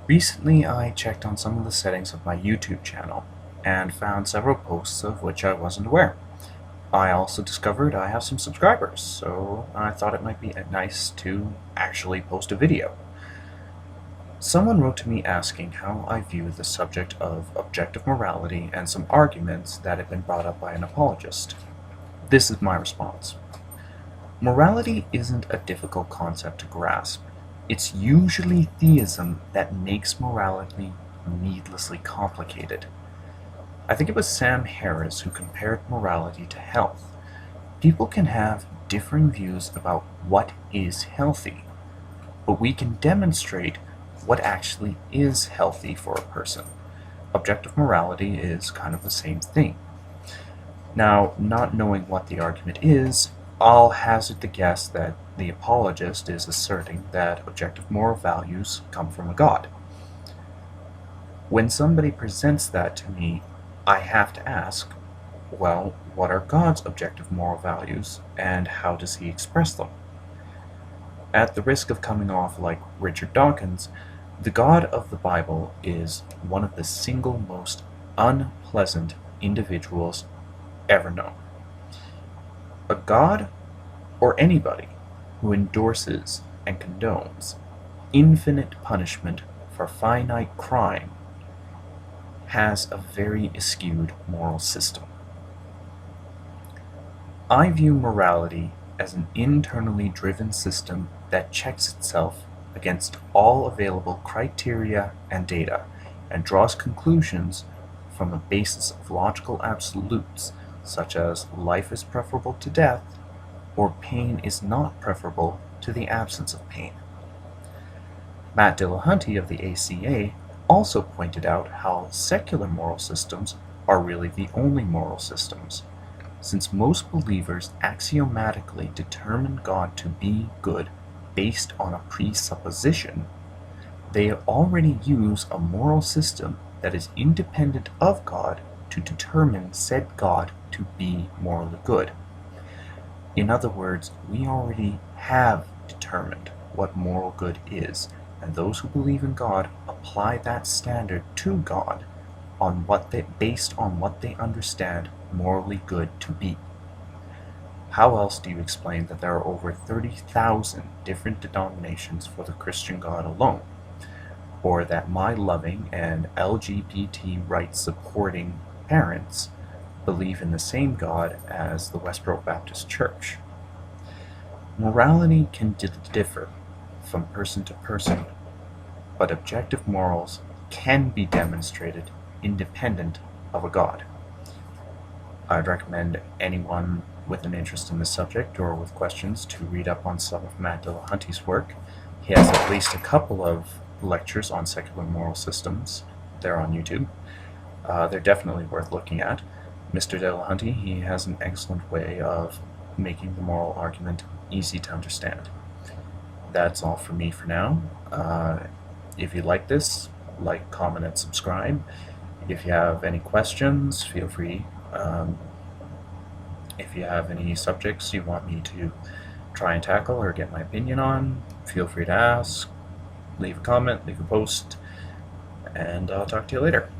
Recently, I checked on some of the settings of my YouTube channel and found several posts of which I wasn't aware. I also discovered I have some subscribers, so I thought it might be nice to actually post a video. Someone wrote to me asking how I view the subject of objective morality and some arguments that had been brought up by an apologist. This is my response. Morality isn't a difficult concept to grasp. It's usually theism that makes morality needlessly complicated. I think it was Sam Harris who compared morality to health. People can have differing views about what is healthy, but we can demonstrate what actually is healthy for a person. Objective morality is kind of the same thing. Now, not knowing what the argument is, I'll hazard the guess that the apologist is asserting that objective moral values come from a God. When somebody presents that to me, I have to ask, well, what are God's objective moral values, and how does he express them? At the risk of coming off like Richard Dawkins, the God of the Bible is one of the single most unpleasant individuals ever known. A God, or anybody, who endorses and condones infinite punishment for finite crime has a very skewed moral system. I view morality as an internally driven system that checks itself against all available criteria and data and draws conclusions from a basis of logical absolutes such as life is preferable to death or pain is not preferable to the absence of pain. Matt Dillahunty of the ACA also pointed out how secular moral systems are really the only moral systems, since most believers axiomatically determine God to be good based on a presupposition. They already use a moral system that is independent of God to determine said God to be morally good. In other words, we already have determined what moral good is, and those who believe in God apply that standard to God based on what they understand morally good to be. How else do you explain that there are over 30,000 different denominations for the Christian God alone? Or that my loving and LGBT rights supporting parents believe in the same God as the Westboro Baptist Church? Morality can differ from person to person, but objective morals can be demonstrated independent of a God. I'd recommend anyone with an interest in this subject or with questions to read up on some of Matt Dillahunty's work. He has at least a couple of lectures on secular moral systems. They're on YouTube. They're definitely worth looking at. Mr. Dillahunty, he has an excellent way of making the moral argument easy to understand. That's all for me for now. If you like this, like, comment, and subscribe. If you have any questions, feel free. If you have any subjects you want me to try and tackle or get my opinion on, feel free to ask, leave a comment, leave a post, and I'll talk to you later.